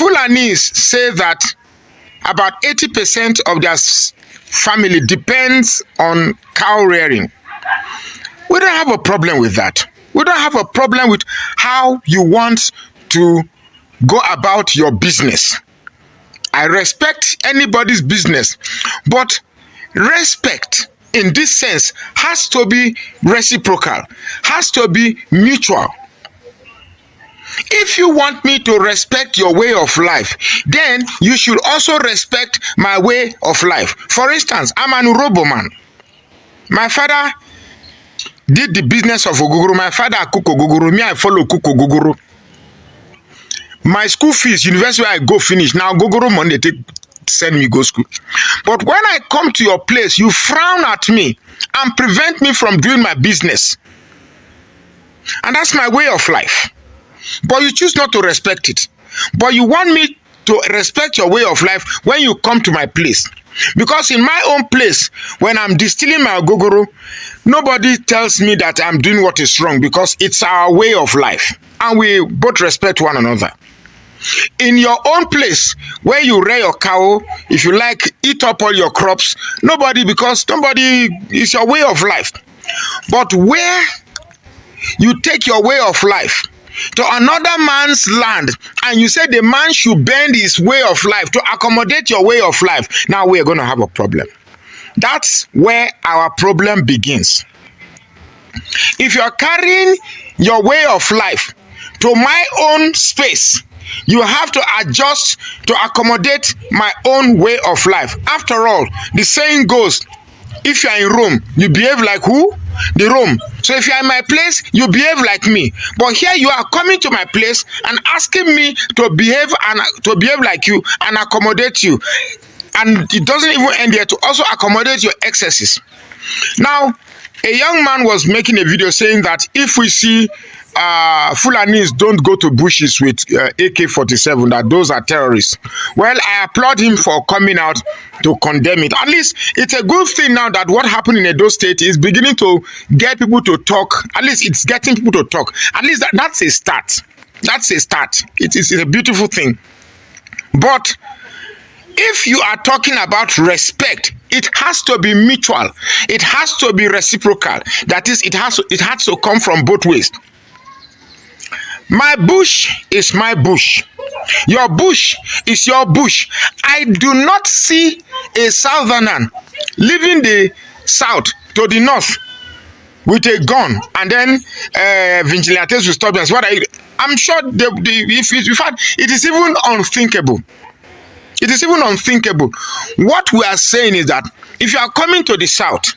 Fulanis say that about 80% of their family depends on cow rearing. We don't have a problem with that. We don't have a problem with how you want to go about your business. I respect anybody's business, but respect in this sense has to be reciprocal, has to be mutual. If you want me to respect your way of life, then you should also respect my way of life. For instance, I'm an Urobo man. My father did the business of Ogogoro. My father cook Ogogoro. Me, I follow cook Ogogoro. My school fees, university where I go finish. Now Ogogoro money they send me go school. But when I come to your place, you frown at me and prevent me from doing my business. And that's my way of life. But you choose not to respect it. But you want me to respect your way of life when you come to my place. Because in my own place, when I'm distilling my ogogoro, nobody tells me that I'm doing what is wrong because it's our way of life. And we both respect one another. In your own place, where you rear your cow, if you like, eat up all your crops, because nobody is your way of life. But where you take your way of life to another man's land and you say the man should bend his way of life to accommodate your way of life, now we're going to have a problem. That's where our problem begins. If you're carrying your way of life to my own space, you have to adjust to accommodate my own way of life. After all, the saying goes, if you're in Rome, you behave like who? The Rome. So if you're in my place, you behave like me. But here you are coming to my place and asking me to behave like you and accommodate you. And it doesn't even end there, to also accommodate your excesses. Now, a young man was making a video saying that if we see Fulanis don't go to bushes with AK-47, that those are terrorists. Well, I applaud him for coming out to condemn it. At least it's a good thing now that what happened in Edo State is beginning to get people to talk. At least it's getting people to talk. At least that's a start. That's a start. It is a beautiful thing. But if you are talking about respect, it has to be mutual. It has to be reciprocal. That is, it has to come from both ways. My bush is my bush. Your bush is your bush. I do not see a southerner leaving the south to the north with a gun and then vigilantes will stop them. What are you? I'm sure in fact, it is even unthinkable. It is even unthinkable. What we are saying is that if you are coming to the south,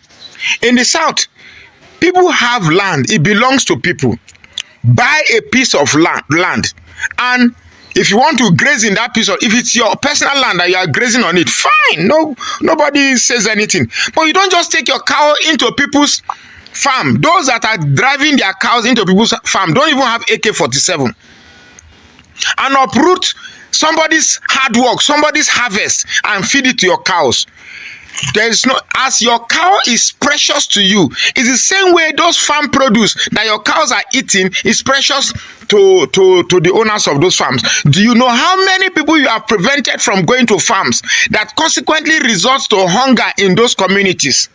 in the south, people have land. It belongs to people. Buy a piece of land, and if you want to graze in that piece, if it's your personal land and you are grazing on it, fine. Nobody says anything. But you don't just take your cow into people's farm. Those that are driving their cows into people's farm don't even have AK-47 and uproot somebody's hard work, somebody's harvest, and feed it to your cows. There is no, as your cow is precious to you, it's the same way those farm produce that your cows are eating is precious to the owners of those farms. Do you know how many people you have prevented from going to farms that consequently results to hunger in those communities?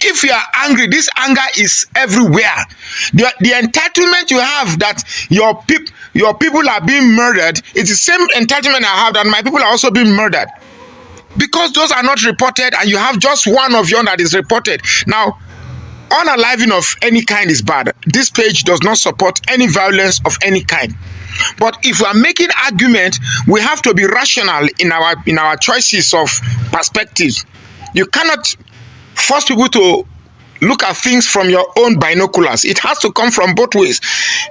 If you are angry, this anger is everywhere. The entitlement you have that your people are being murdered is the same entitlement I have that my people are also being murdered. Because those are not reported and you have just one of your that is reported. Now, unaliving of any kind is bad. This page does not support any violence of any kind. But if we are making argument, we have to be rational in our choices of perspectives. You cannot force people to look at things from your own binoculars. It has to come from both ways.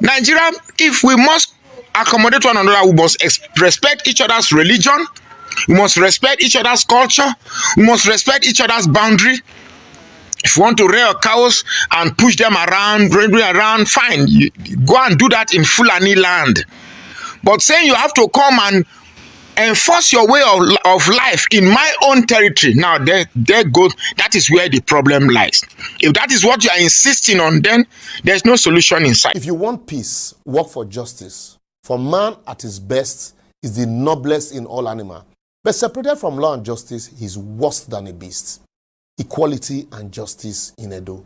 Nigeria, if we must accommodate one another, we must respect each other's religion. We must respect each other's culture. We must respect each other's boundary. If you want to rear cows and push them around, fine. You go and do that in Fulani land. But saying you have to come and enforce your way of life in my own territory, now there goes, that is where the problem lies. If that is what you are insisting on, then there's no solution in sight. If you want peace, work for justice. For man at his best is the noblest in all animals. But separated from law and justice, he is worse than a beast. Equality and justice in Edo.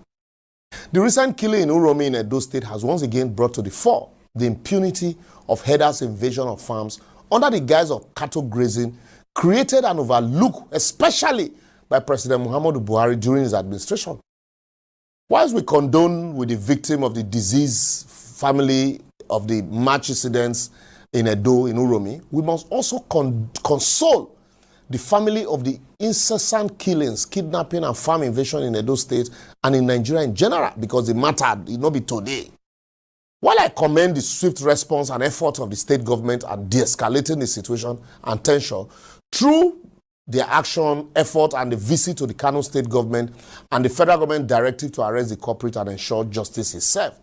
The recent killing in Uromi in Edo State has once again brought to the fore the impunity of herders' invasion of farms under the guise of cattle grazing, created and overlooked, especially by President Muhammadu Buhari during his administration. Whilst we condone with the victim of the disease family of the March incidents in Edo, in Uromi, we must also console the family of the incessant killings, kidnapping and farm invasion in Edo State and in Nigeria in general, because the matter did not be today. While I commend the swift response and effort of the state government at de-escalating the situation and tension through their action, effort, and the visit to the Kano state government and the federal government directive to arrest the culprit and ensure justice is served,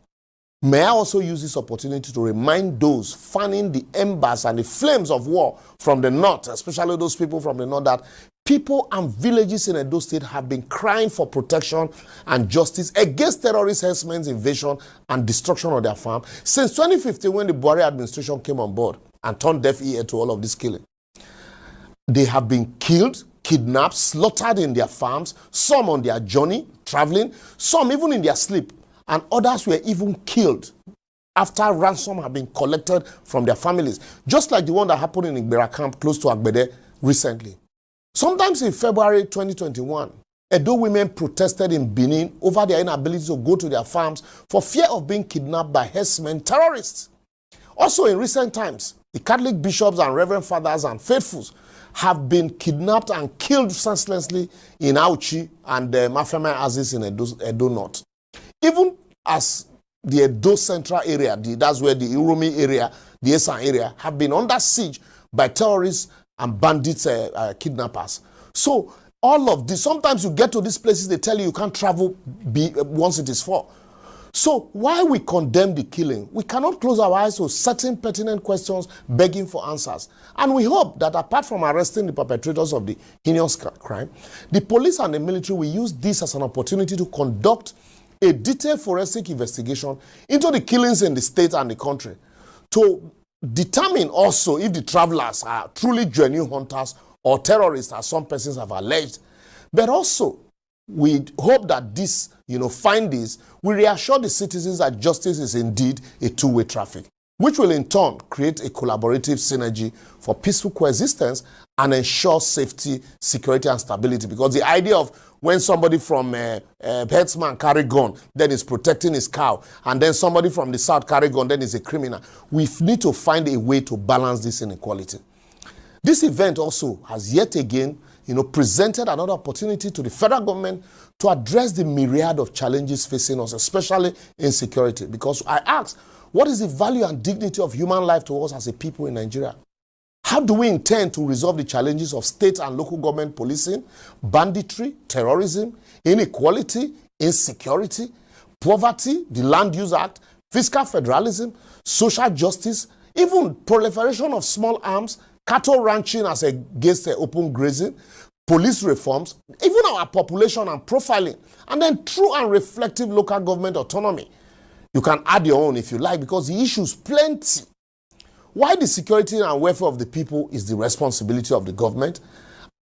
may I also use this opportunity to remind those fanning the embers and the flames of war from the north, especially those people from the north, that people and villages in Edo State have been crying for protection and justice against terrorist herdsmen's invasion and destruction of their farm since 2015, when the Buhari administration came on board and turned deaf ear to all of this killing. They have been killed, kidnapped, slaughtered in their farms, some on their journey, traveling, some even in their sleep, and others were even killed after ransom had been collected from their families, just like the one that happened in Igbera camp close to Agbede recently. Sometimes in February 2021, Edo women protested in Benin over their inability to go to their farms for fear of being kidnapped by herdsmen terrorists. Also in recent times, the Catholic bishops and reverend fathers and faithfuls have been kidnapped and killed senselessly in Auchi and Mafeme Aziz in Edo North. Even as the Edo Central area, that's where the Uromi area, the Esan area, have been under siege by terrorists and bandits, kidnappers. So all of this, sometimes you get to these places, they tell you can't travel once it is fall. So while we condemn the killing, we cannot close our eyes to certain pertinent questions begging for answers. And we hope that apart from arresting the perpetrators of the heinous crime, the police and the military will use this as an opportunity to conduct a detailed forensic investigation into the killings in the state and the country, to determine also if the travelers are truly genuine hunters or terrorists, as some persons have alleged. But also, we hope that this, findings will reassure the citizens that justice is indeed a two-way traffic, which will in turn create a collaborative synergy for peaceful coexistence and ensure safety, security, and stability. Because the idea of when somebody from herdsman carry gun, then is protecting his cow, and then somebody from the south carry gun, then is a criminal. We need to find a way to balance this inequality. This event also has yet again, presented another opportunity to the federal government to address the myriad of challenges facing us, especially in security. Because I ask, what is the value and dignity of human life to us as a people in Nigeria? How do we intend to resolve the challenges of state and local government policing, banditry, terrorism, inequality, insecurity, poverty, the Land Use Act, fiscal federalism, social justice, even proliferation of small arms, cattle ranching as against open grazing, police reforms, even our population and profiling, and then true and reflective local government autonomy? You can add your own if you like, because the issue is plenty. Why the security and welfare of the people is the responsibility of the government,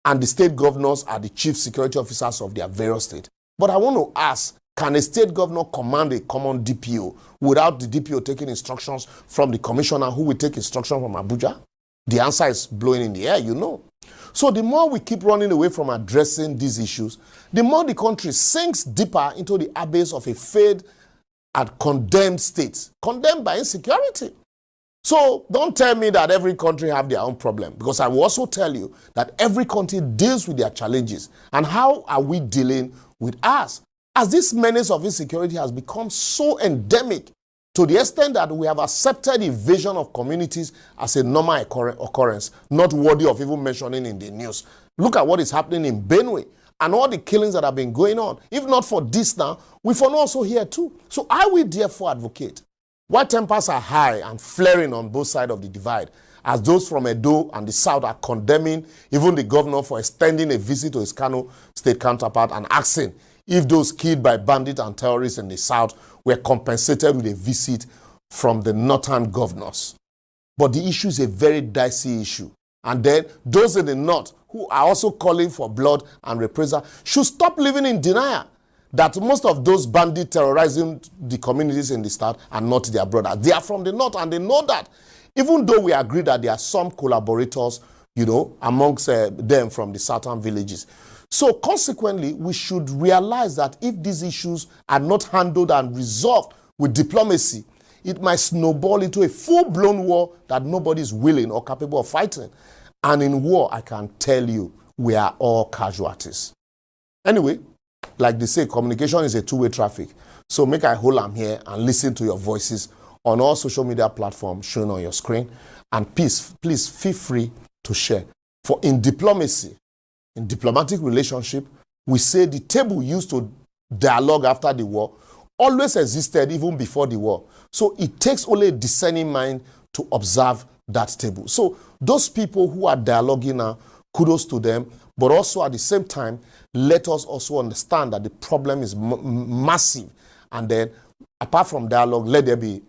and the state governors are the chief security officers of their various states. But I want to ask, can a state governor command a common DPO without the DPO taking instructions from the commissioner, who will take instruction from Abuja? The answer is blowing in the air, So the more we keep running away from addressing these issues, the more the country sinks deeper into the abyss of a failed and condemned state, condemned by insecurity. So don't tell me that every country have their own problem, because I will also tell you that every country deals with their challenges. And how are we dealing with ours? As this menace of insecurity has become so endemic to the extent that we have accepted invasion of communities as a normal occurrence, not worthy of even mentioning in the news. Look at what is happening in Benue and all the killings that have been going on. If not for this now, we for also here too. So I will therefore advocate, while tempers are high and flaring on both sides of the divide, as those from Edo and the South are condemning even the governor for extending a visit to his Kano state counterpart and asking if those killed by bandits and terrorists in the South were compensated with a visit from the northern governors. But the issue is a very dicey issue. And then those in the north who are also calling for blood and reprisal should stop living in denial that most of those bandits terrorizing the communities in the south are not their brothers. They are from the north, and they know that. Even though we agree that there are some collaborators, amongst them from the southern villages. So consequently, we should realize that if these issues are not handled and resolved with diplomacy, it might snowball into a full-blown war that nobody is willing or capable of fighting. And in war, I can tell you, we are all casualties. Anyway, like they say, communication is a two-way traffic. So make I hold am here and listen to your voices on all social media platforms shown on your screen. And please feel free to share. For in diplomacy, in diplomatic relationship, we say the table used to dialogue after the war always existed even before the war. So it takes only a discerning mind to observe that table. So those people who are dialoguing now, kudos to them. But also at the same time, let us also understand that the problem is massive. And then apart from dialogue, let there be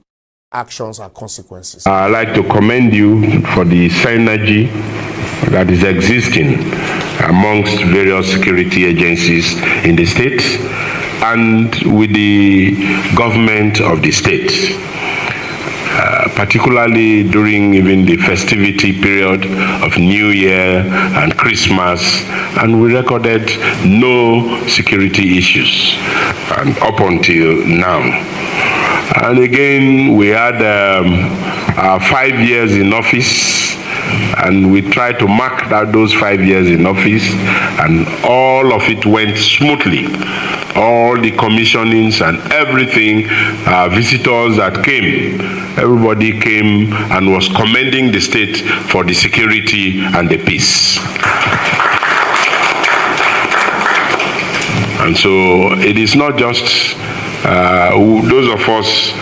actions and consequences. I'd like to commend you for the synergy that is existing amongst various security agencies in the state and with the government of the state, particularly during even the festivity period of New Year and Christmas, and we recorded no security issues up until now. And again, we had our 5 years in office, and we tried to mark those 5 years in office, and all of it went smoothly. All the commissionings and everything, visitors that came, everybody came and was commending the state for the security and the peace. And so it is not just those of us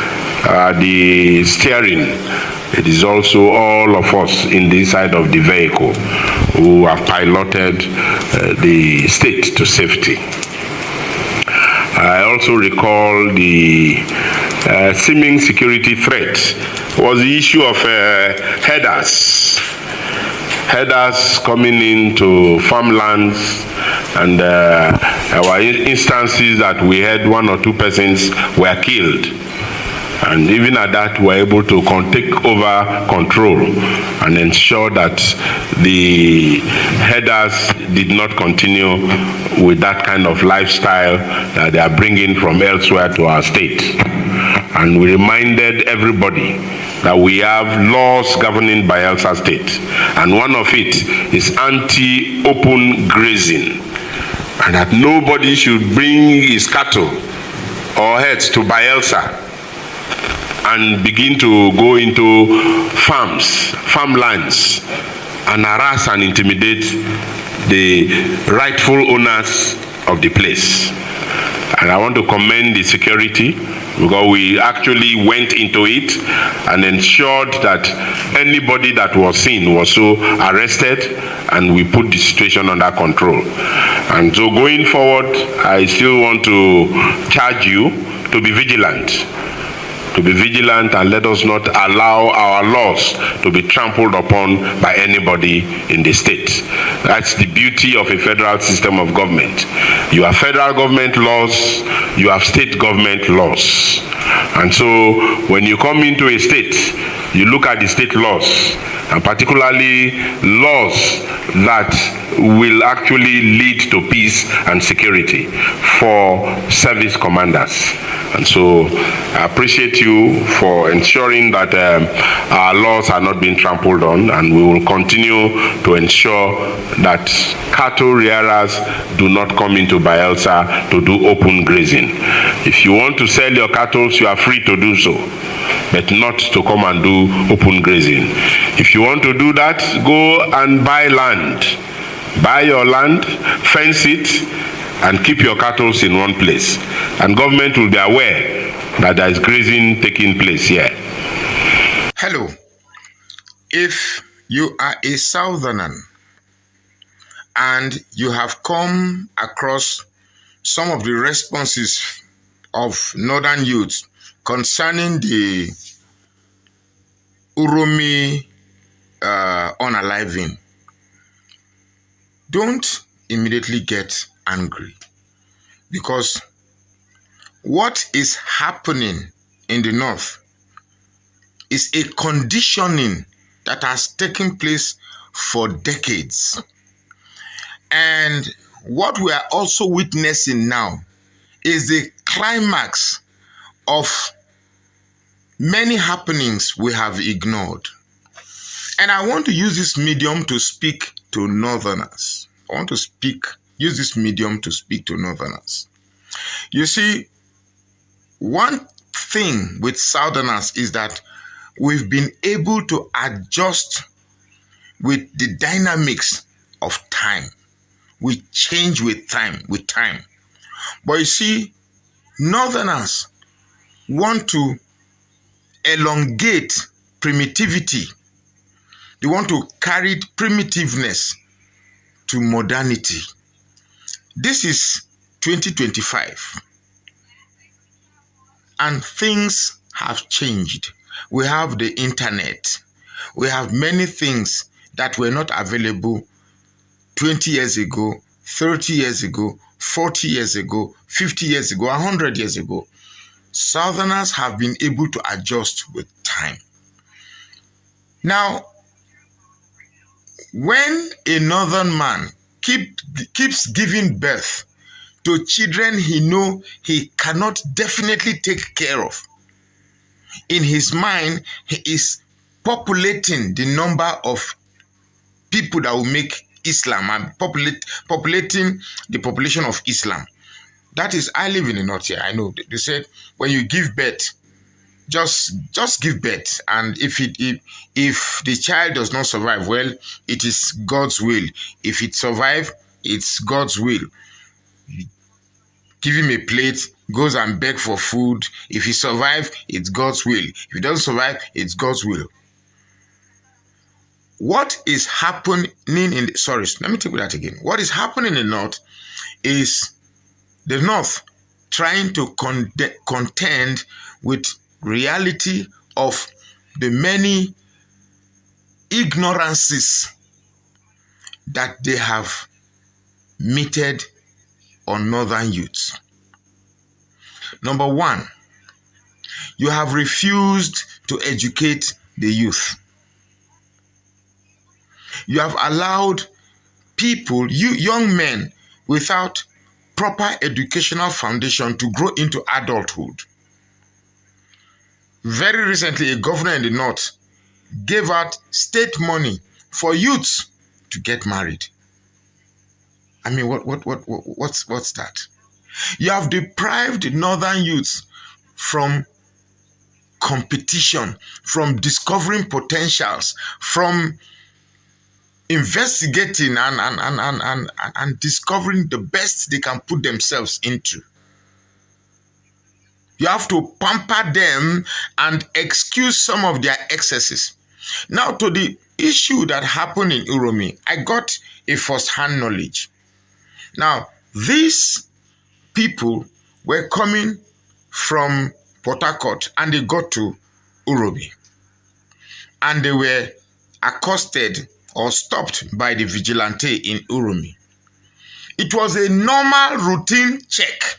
the steering, it is also all of us in the inside of the vehicle who have piloted the state to safety. I also recall the seeming security threat was the issue of headers coming into farmlands, and there were instances that we had 1 or 2 persons were killed. And even at that, we were able to take over control and ensure that the headers did not continue with that kind of lifestyle that they are bringing from elsewhere to our state. And we reminded everybody that we have laws governing Bayelsa State, and one of it is anti-open grazing, and that nobody should bring his cattle or herds to Bayelsa and begin to go into farmlands, and harass and intimidate the rightful owners of the place. And I want to commend the security, because we actually went into it and ensured that anybody that was seen was so arrested, and we put the situation under control. And so going forward, I still want to charge you to be vigilant. And let us not allow our laws to be trampled upon by anybody in the state. That's the beauty of a federal system of government. You have federal government laws, you have state government laws. And so when you come into a state, you look at the state laws, and particularly laws that will actually lead to peace and security for service commanders. And so I appreciate you for ensuring that our laws are not being trampled on, and we will continue to ensure that cattle rearers do not come into Bayelsa to do open grazing. If you want to sell your cattle, you are free to do so, but not to come and do open grazing. If you want to do that, go and buy land. Buy your land, fence it, and keep your cattle in one place. And government will be aware that there is grazing taking place here. Hello. If you are a southerner and you have come across some of the responses of northern youths concerning the Uromi unaliving, don't immediately get angry, because what is happening in the north is a conditioning that has taken place for decades. And what we are also witnessing now is the climax of many happenings we have ignored. And I want to use this medium to speak to Northerners. Use this medium to speak to Northerners. You see, one thing with Southerners is that we've been able to adjust with the dynamics of time. We change with time. But you see, Northerners want to elongate primitivity. They want to carry primitiveness to modernity. This is 2025. And things have changed. We have the internet. We have many things that were not available 20 years ago, 30 years ago, 40 years ago, 50 years ago, 100 years ago. Southerners have been able to adjust with time. Now, when a northern man keeps giving birth to children he knows he cannot definitely take care of, in his mind, he is populating the number of people that will make Islam and populating the population of Islam. That is, I live in the north here. I know they said when you give birth, just give birth, and if the child does not survive, well, it is God's will. If it survives, it's God's will. You give him a plate, goes and beg for food. If he survives, it's God's will. If he doesn't survive, it's God's will. What is happening in let me take that again. What is happening in the north is the north trying to contend with reality of the many ignorances that they have meted on northern youths. Number one, you have refused to educate the youth. You have allowed people, young men, without proper educational foundation to grow into adulthood. Very recently, a governor in the north gave out state money for youths to get married. I mean, what's that? You have deprived northern youths from competition, from discovering potentials, from investigating and discovering the best they can put themselves into. You have to pamper them and excuse some of their excesses. Now, to the issue that happened in Uromi, I got a first-hand knowledge. Now, these people were coming from Port Harcourt and they got to Uromi. And they were accosted or stopped by the vigilante in Uromi. It was a normal routine check.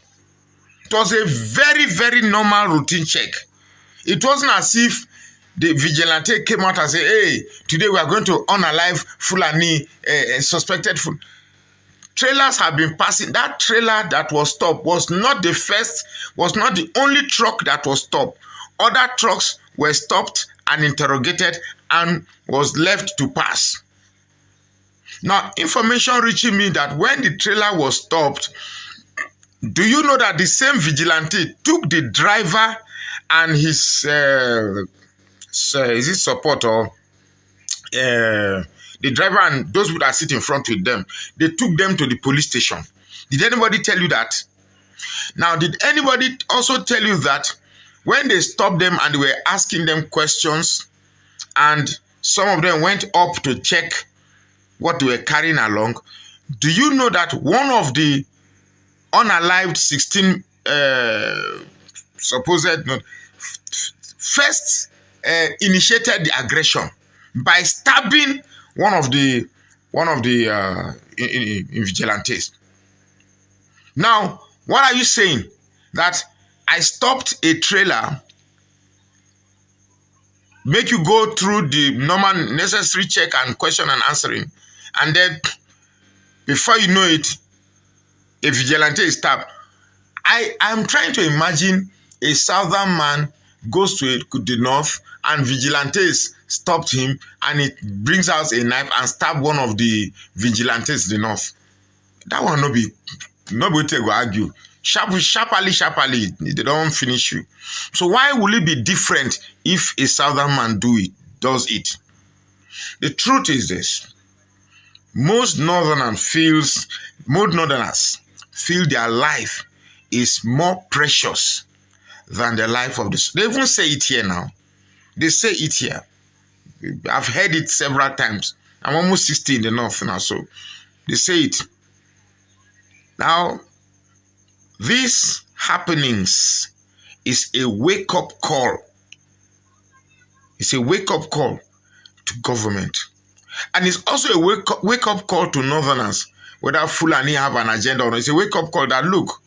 It was a very, very normal routine check. It wasn't as if the vigilante came out and said, hey, today we are going to unalive Fulani, suspected Fulani. Trailers have been passing. That trailer that was stopped was not the only truck that was stopped. Other trucks were stopped and interrogated and was left to pass. Now, information reaching me that when the trailer was stopped, do you know that the same vigilante took the driver and his support or the driver and those who are sitting in front with them, they took them to the police station. Did anybody tell you that? Now, did anybody also tell you that when they stopped them and they were asking them questions and some of them went up to check what they were carrying along, do you know that one of the unalived 16 first initiated the aggression by stabbing one of the vigilantes. Now, what are you saying? That I stopped a trailer, make you go through the normal necessary check and question and answering, and then before you know it, a vigilante is stabbed. I'm trying to imagine a southern man goes to the north and vigilantes stopped him and it brings out a knife and stab one of the vigilantes in the north. That one nobody will argue. Sharply, they don't finish you. So why will it be different if a southern man does it? The truth is this. Most northerners feel their life is more precious than the life of the. They even say it here now. They say it here. I've heard it several times. I'm almost 60 in the north now, so they say it. Now, these happenings is a wake-up call. It's a wake-up call to government. And it's also a wake-up call to northerners, whether Fulani have an agenda or not. It's a wake-up call that, look,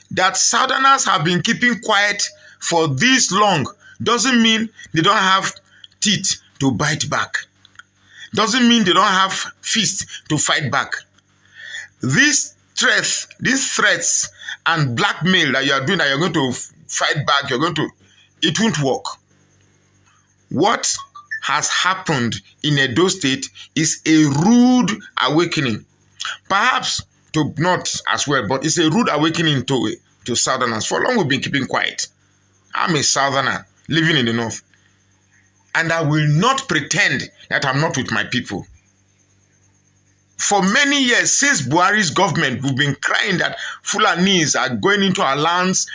that southerners have been keeping quiet for this long doesn't mean they don't have teeth to bite back. Doesn't mean they don't have fists to fight back. These threats and blackmail that you are doing, that you're going to fight back, it won't work. What has happened in Edo State is a rude awakening. Perhaps to not as well, but it's a rude awakening to southerners. For long we've been keeping quiet. I'm a southerner living in the north. And I will not pretend that I'm not with my people. For many years, since Buhari's government, we've been crying that Fulanis are going into our lands,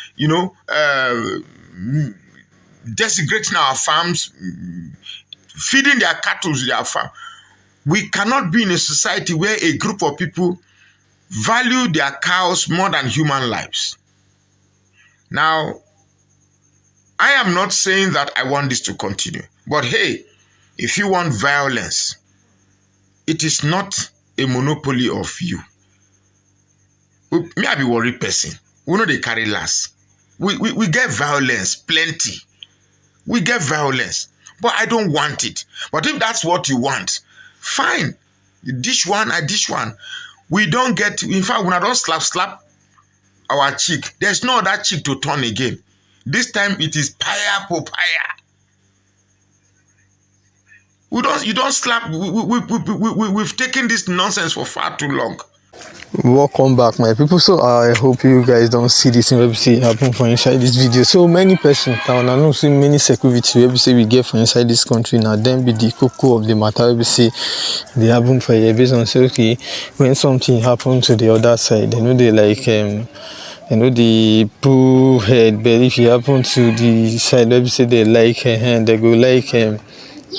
desecrating our farms, feeding their cattle to their farm. We cannot be in a society where a group of people value their cows more than human lives. Now, I am not saying that I want this to continue. But hey, if you want violence, it is not a monopoly of you. Me, I be worried person. We know they carry last. We get violence, plenty. We get violence. But I don't want it. But if that's what you want, fine. You dish one, I dish one. We don't get, in fact, when I don't slap our cheek, there's no other cheek to turn again. This time it is paya po paya. You don't slap. We've taken this nonsense for far too long. Welcome back, my people. So I hope you guys don't see this thing we see happen for inside this video. So many persons now, I know see many security we say we get for inside this country now. Then be the cocoa of the matter we say they happen for a based on say okay, when something happen to the other side, they know they like the pull head, but if it happen to the side we say they like they go like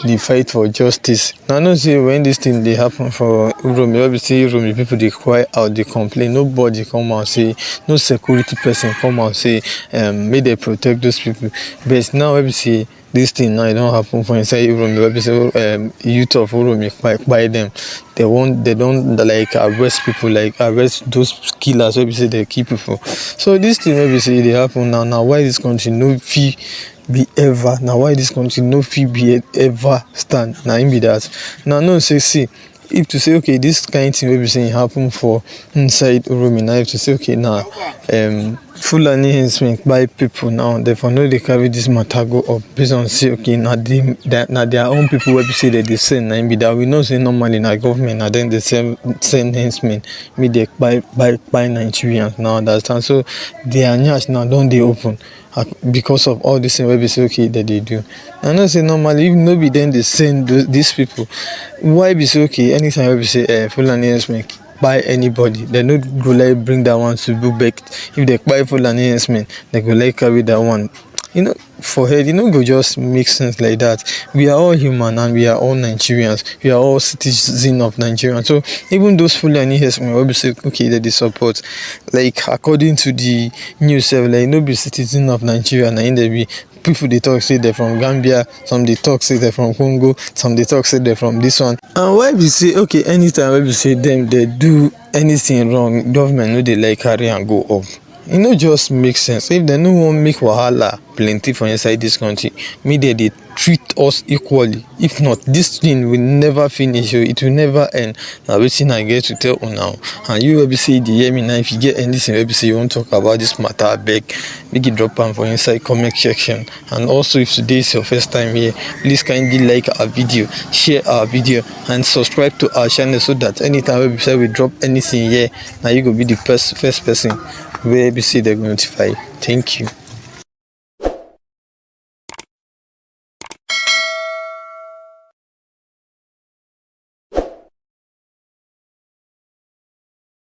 the fight for justice. Now, I know see when this thing they happen for Uromi, obviously Uromi people they cry out, they complain. Nobody come and say, no security person come and say, may they protect those people. But now obviously this thing now it don't happen for inside Uromi. Obviously, youth of Uromi by them. They don't like arrest people, like arrest those killers. Obviously they keep people. So this thing obviously they happen now. Now why this country no fee be ever now why this country no fee be ever stand now in be that now no say see if to say okay this kind of thing will be saying happen for inside Uromi now if to say okay now Fulani hensmen by people now therefore no they carry this matter go up based on say okay now their own people will be say that they send now in be that we know say normally now government and then the same hensmen me they buy Nigerians now understand so their news now don't they open because of all this thing wey be say okay that they do. I know say normally if no be then they send these people why be say okay anytime wey be say Fulani men buy anybody they no go like bring that one to do back. If they buy Fulani men they go like carry that one for head go just make sense like that. We are all human and we are all Nigerians, we are all citizens of Nigeria. So even those Fulani men will be say okay that they support like according to the news like no be citizen of Nigeria and they be people dey talk say they're from Gambia, some dey talk say they're from Congo, some dey talk say they're from this one. And why we say okay, anytime wey we say them they do anything wrong, government no dey like carry and go up. E no just make sense. If they no wan make wahala plenty for inside this country, make they treat us equally. If not, this thing will never finish, it will never end. Na wetin I get to tell una. And you wey be say dey hear me now, if you get anything wey be say you wan talk about this matter, abeg make you drop am for inside comment section. And also, if today is your first time here, please kindly like our video, share our video, and subscribe to our channel so that anytime wey be say we drop anything here, now you go be the first person wey be say they go notify you. Thank you.